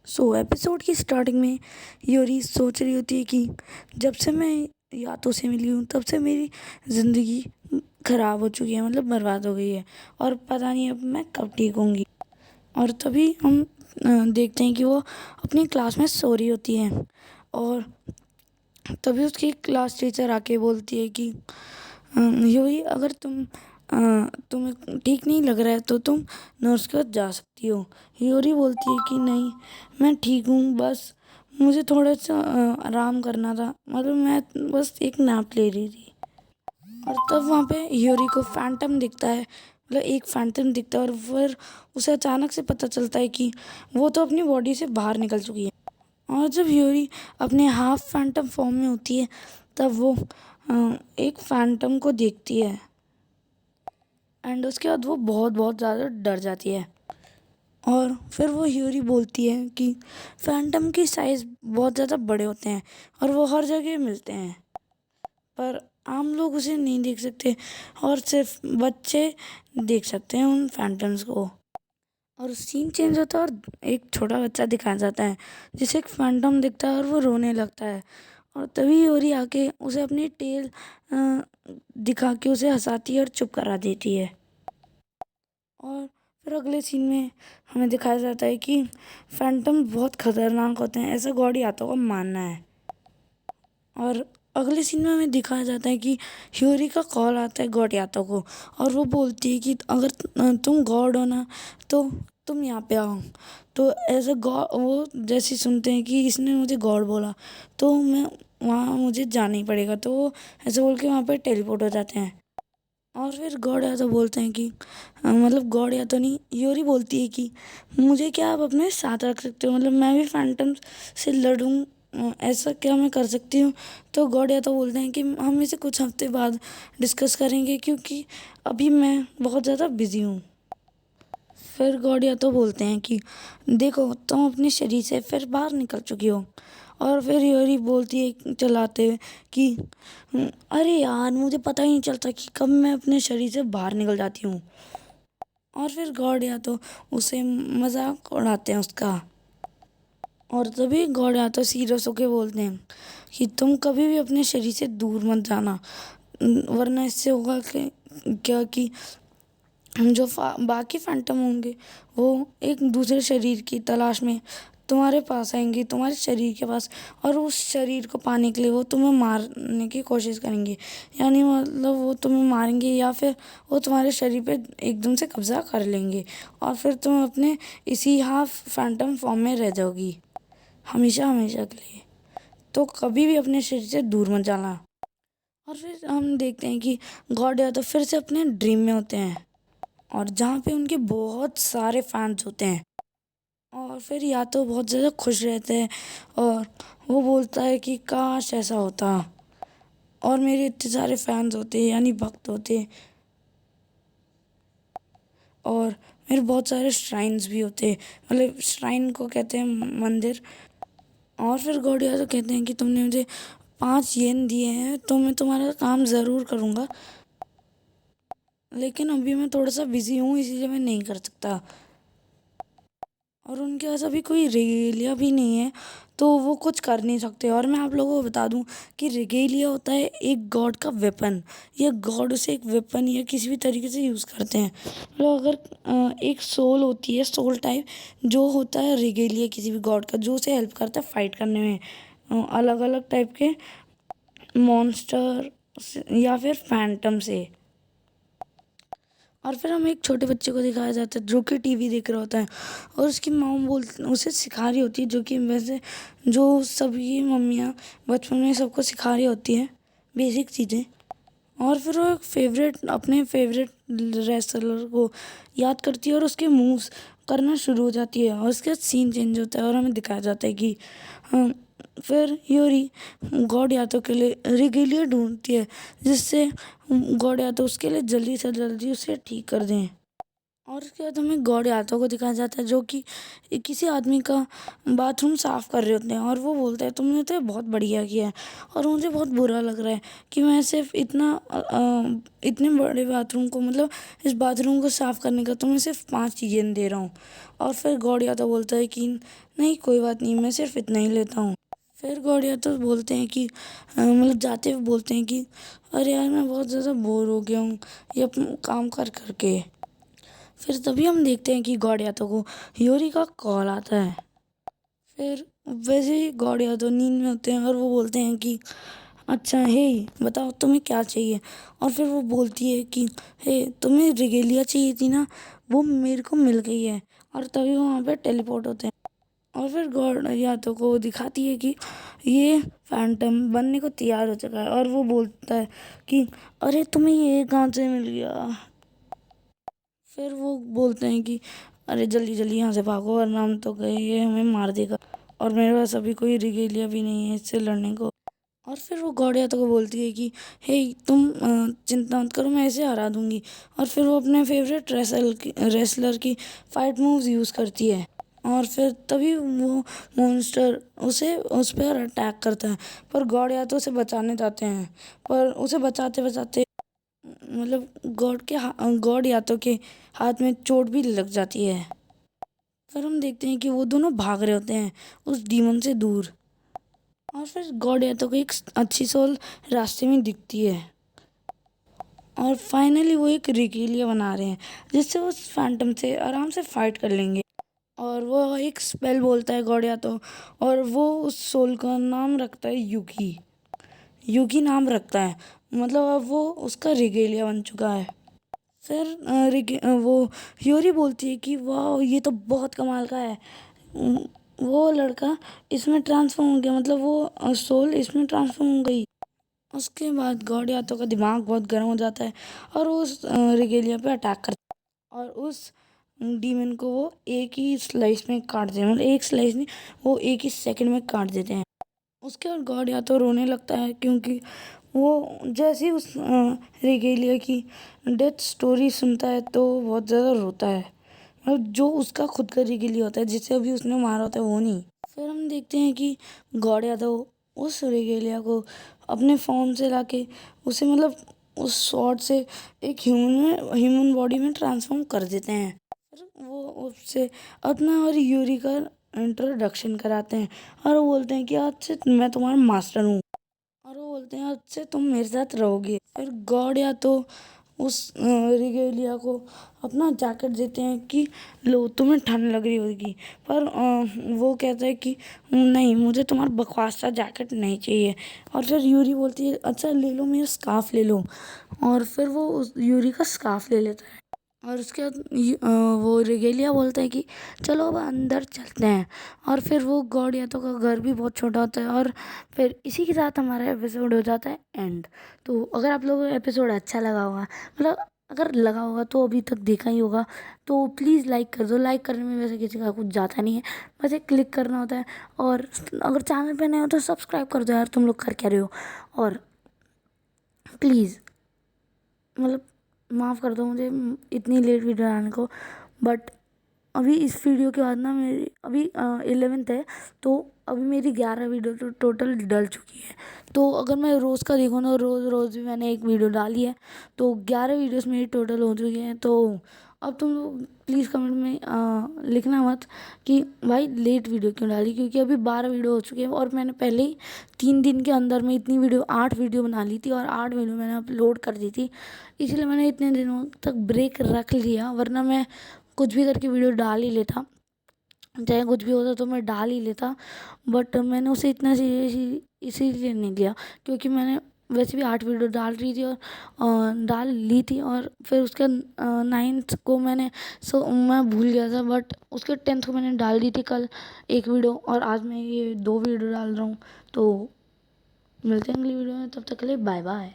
Episode की starting में Yuri सोच रही होती है कि जब से मैं यातों से मिली हूँ तब से मेरी ज़िंदगी ख़राब हो चुकी है, मतलब बर्बाद हो गई है। और पता नहीं अब मैं कब ठीक होंगी। और तभी हम देखते हैं कि वो अपनी क्लास में सो रही होती है। और तभी उसकी क्लास टीचर आके बोलती है कि यूही, अगर तुम्हें ठीक नहीं लग रहा है तो तुम नर्स के पास जा सकती हो। यूरी बोलती है कि नहीं, मैं ठीक हूँ, बस मुझे थोड़ा सा आराम करना था, मतलब मैं बस एक नैप ले रही थी। और तब वहाँ पे यूरी को फैंटम दिखता है, मतलब एक फैंटम दिखता है। और फिर उसे अचानक से पता चलता है कि वो तो अपनी बॉडी से बाहर निकल चुकी है। और जब यूरी अपने हाफ फैंटम फॉर्म में होती है तब वो एक फैंटम को देखती है। एंड उसके बाद वो बहुत बहुत ज़्यादा डर जाती है। और फिर वो ह्यूरी बोलती है कि फैंटम की साइज़ बहुत ज़्यादा बड़े होते हैं और वो हर जगह मिलते हैं, पर आम लोग उसे नहीं देख सकते और सिर्फ बच्चे देख सकते हैं उन फैंटम्स को। और सीन चेंज होता है और एक छोटा बच्चा दिखाया जाता है जिसे एक फैंटम दिखता है और वो रोने लगता है। और तभी ह्यूरी आके उसे अपनी टेल दिखा के उसे हंसाती है और चुप करा देती है। और फिर अगले सीन में हमें दिखाया जाता है कि फैंटम बहुत खतरनाक होते हैं, ऐसा गॉड यातो का मानना है। और अगले सीन में हमें दिखाया जाता है कि ह्यूरी का कॉल आता है गॉड यातो को, और वो बोलती है कि अगर तुम गॉड हो ना तो तुम यहाँ पे आओ। तो एज अ गॉड वो जैसे सुनते हैं कि इसने मुझे गॉड बोला तो मैं वहाँ मुझे जाना ही पड़ेगा, तो वो ऐसे बोल के वहाँ पे टेलीपोर्ट हो जाते हैं। और फिर गॉड या तो बोलते हैं कि मतलब गॉड या तो नहीं, यूरी बोलती है कि मुझे क्या आप अपने साथ रख सकते हो, मतलब मैं भी फैंटम से लड़ूं, ऐसा क्या मैं कर सकती हूँ। तो गॉड या तो बोलते हैं कि हम इसे कुछ हफ्ते बाद डिस्कस करेंगे क्योंकि अभी मैं बहुत ज़्यादा बिज़ी हूँ। फिर गॉड या तो बोलते हैं कि देखो, तुम अपने शरीर से फिर बाहर निकल चुकी हो। और फिर यूरी बोलती है चलाते हुए कि अरे यार, मुझे पता ही नहीं चलता कि कब मैं अपने शरीर से बाहर निकल जाती हूँ। और फिर गॉड या तो उसे मजाक उड़ाते हैं उसका। और तभी गॉड या तो सीरियस होके बोलते हैं कि तुम कभी भी अपने शरीर से दूर मत जाना, वरना इससे होगा कि क्या कि जो बाकी फैंटम होंगे वो एक दूसरे शरीर की तलाश में तुम्हारे पास आएंगे, तुम्हारे शरीर के पास, और उस शरीर को पाने के लिए वो तुम्हें मारने की कोशिश करेंगे। यानी मतलब वो तुम्हें मारेंगे या फिर वो तुम्हारे शरीर पे एकदम से कब्जा कर लेंगे और फिर तुम अपने इसी हाफ फैंटम फॉर्म में रह जाओगी हमेशा हमेशा के लिए। तो कभी भी अपने शरीर से दूर मत जाना। और फिर हम देखते हैं कि गॉड या तो फिर से अपने ड्रीम में होते हैं और जहाँ पे उनके बहुत सारे फैंस होते हैं। और फिर या तो बहुत ज़्यादा खुश रहते हैं और वो बोलता है कि काश ऐसा होता और मेरे इतने सारे फैंस होते, यानी भक्त होते, और मेरे बहुत सारे श्राइन्स भी होते, मतलब श्राइन को कहते हैं मंदिर। और फिर गॉड या तो कहते हैं कि तुमने मुझे 5 येन दिए हैं तो मैं तुम्हारा काम ज़रूर करूँगा, लेकिन अभी मैं थोड़ा सा बिज़ी हूँ इसीलिए मैं नहीं कर सकता। और उनके पास अभी कोई रेगेलिया भी नहीं है तो वो कुछ कर नहीं सकते। और मैं आप लोगों को बता दूं कि रेगेलिया होता है एक गॉड का वेपन, या गॉड उसे एक वेपन या किसी भी तरीके से यूज़ करते हैं। मतलब अगर एक सोल होती है, सोल टाइप, जो होता है रेगेलिया किसी भी गॉड का, जो उसे हेल्प करता है फाइट करने में अलग अलग टाइप के मॉन्स्टर या फिर फैंटम से। और फिर हमें एक छोटे बच्चे को दिखाया जाता है जो कि टीवी देख रहा होता है और उसकी मॉम उसे सिखा रही होती है, जो कि वैसे जो सभी मम्मियाँ बचपन में सबको सिखा रही होती है बेसिक चीज़ें। और फिर वो एक अपने फेवरेट रेसलर को याद करती है और उसके मूव्स करना शुरू हो जाती है और उसके बाद सीन चेंज होता है और हमें दिखाया जाता है कि फिर यूरी गॉड यातो के लिए रेगेलिया ढूंढती है जिससे गॉड यातो उसके लिए जल्दी से जल्दी उसे ठीक कर दें। और उसके बाद हमें गॉड यादव को दिखाया जाता है जो कि किसी आदमी का बाथरूम साफ़ कर रहे होते हैं, और वो बोलता है तुमने तो ये बहुत बढ़िया किया है, और मुझे बहुत बुरा लग रहा है कि मैं सिर्फ इतने बड़े बाथरूम को, मतलब इस बाथरूम को साफ़ करने का तुम्हें सिर्फ 5 चीज़ें दे रहा हूँ। और फिर गॉड यादव बोलता है कि नहीं कोई बात नहीं, मैं सिर्फ इतना ही लेता हूँ। फिर गॉड यादव बोलते हैं कि मतलब जाते हुए बोलते हैं कि अरे यार मैं बहुत ज़्यादा बोर हो गया हूँ ये काम कर करके। फिर तभी हम देखते हैं कि गॉड यादव को यूरी का कॉल आता है। फिर वैसे ही गॉड यादव नींद में होते हैं और वो बोलते हैं कि अच्छा हे बताओ तुम्हें क्या चाहिए। और फिर वो बोलती है कि हे तुम्हें रिगेलिया चाहिए थी ना, वो मेरे को मिल गई है। और तभी वो वहाँ पे टेलीपोर्ट होते हैं। और फिर गॉड यादव को वो दिखाती है कि ये फैंटम बनने को तैयार हो चुका है, और वो बोलता है कि अरे तुम्हें ये कहाँ से मिल गया। फिर वो बोलते हैं कि अरे जल्दी जल्दी यहाँ से भागो वरना हम तो गए, ये हमें मार देगा, और मेरे पास अभी कोई रिगेलिया भी नहीं है इससे लड़ने को। और फिर वो गॉड यादव को बोलती है कि हे तुम चिंता मत करो, मैं इसे हरा दूंगी। और फिर वो अपने फेवरेट रेसलर की फाइट मूव्स यूज़ करती है, और फिर तभी वो मॉन्स्टर उस पर अटैक करता है। पर गॉड यादव उसे बचाने जाते हैं, पर उसे बचाते बचाते मतलब गॉड यादव के हाथ में चोट भी लग जाती है। फिर हम देखते हैं कि वो दोनों भाग रहे होते हैं उस डीमन से दूर। और फिर गॉड यादव को एक अच्छी सोल रास्ते में दिखती है, और फाइनली वो एक रिगेलिया बना रहे हैं जिससे वो फैंटम से आराम से फाइट कर लेंगे। और वो एक स्पेल बोलता है गॉड यादव, और वो उस सोल का नाम रखता है युगी। युगी नाम रखता है, मतलब अब वो उसका रिगेलिया बन चुका है। फिर वो ह्यूरी बोलती है कि वाह ये तो बहुत कमाल का है। वो लड़का इसमें ट्रांसफॉर्म हो गया, मतलब वो सोल इसमें ट्रांसफॉर्म हो गई। उसके बाद गॉड यादव का दिमाग बहुत गर्म हो जाता है, और वो उस रिगेलिया पे अटैक करता है, और उस डीमन को वो एक ही स्लाइस में काट देते हैं, मतलब एक स्लाइस नहीं, वो एक ही सेकंड में काट देते हैं। उसके बाद गॉड यादव रोने लगता है, क्योंकि वो जैसे ही उस रिगेलिया की डेथ स्टोरी सुनता है तो बहुत ज़्यादा रोता है, मतलब जो उसका खुद का रिगेलिया होता है जिसे अभी उसने मारा होता है वो नहीं। फिर हम देखते हैं कि गॉड यादव उस रिगेलिया को अपने फॉर्म से लाके उसे, मतलब उस शॉट से एक ह्यूमन बॉडी में ट्रांसफॉर्म कर देते हैं। फिर वो उससे अपना और यूरी का इंट्रोडक्शन कराते हैं, और वो बोलते हैं कि आज से मैं तुम्हारा मास्टर हूँ, और वो बोलते हैं आज से तुम मेरे साथ रहोगे। फिर गॉड या तो उस रिगेलिया को अपना जैकेट देते हैं कि लो तुम्हें ठंड लग रही होगी, पर वो कहता है कि नहीं मुझे तुम्हारा बकवास सा जैकेट नहीं चाहिए। और फिर यूरी बोलती है अच्छा ले लो मेरा स्कार्फ ले लो, और फिर वो उस यूरी का स्कार्फ ले लेता है। और उसके बाद वो रिगेलिया बोलता है कि चलो अब अंदर चलते हैं। और फिर वो गॉड यादव का घर भी बहुत छोटा होता है, और फिर इसी के साथ हमारा एपिसोड हो जाता है एंड। तो अगर आप लोगों को एपिसोड अच्छा लगा होगा, मतलब अगर लगा होगा तो अभी तक देखा ही होगा, तो प्लीज़ लाइक कर दो। लाइक करने में वैसे किसी का कुछ जाता नहीं है, बस एक क्लिक करना होता है। और अगर चैनल पे नए हो तो सब्सक्राइब कर दो यार, तुम लोग कर क्या रहे हो। और प्लीज़ मतलब माफ़ कर दो मुझे इतनी लेट वीडियो आने को, बट अभी इस वीडियो के बाद ना मेरी अभी 11th है, तो अभी मेरी 11 वीडियो तो टोटल डल चुकी है। तो अगर मैं रोज़ का देखूँ ना, रोज़ रोज़ भी मैंने एक वीडियो डाली है, तो 11 वीडियोस मेरी टोटल हो चुकी हैं। तो अब तुम लोग प्लीज़ कमेंट में लिखना मत कि भाई लेट वीडियो क्यों डाली, क्योंकि अभी 12 वीडियो हो चुके हैं, और मैंने पहले ही 3 दिन के अंदर में इतनी वीडियो 8 वीडियो बना ली थी, और 8 वीडियो मैंने अपलोड कर दी थी। इसलिए मैंने इतने दिनों तक ब्रेक रख लिया, वरना मैं कुछ भी करके वीडियो डाल ही लेता, चाहे कुछ भी होता तो मैं डाल ही लेता। बट मैंने उसे इतना इसीलिए नहीं लिया क्योंकि मैंने वैसे भी 8 वीडियो डाल रही थी, और डाल ली थी। और फिर उसके 9th को मैं भूल गया था, बट उसके 10th को मैंने डाल दी थी कल एक वीडियो, और आज मैं ये 2 वीडियो डाल रहा हूँ। तो मिलते हैं अगली वीडियो में, तब तक के लिए बाय बाय।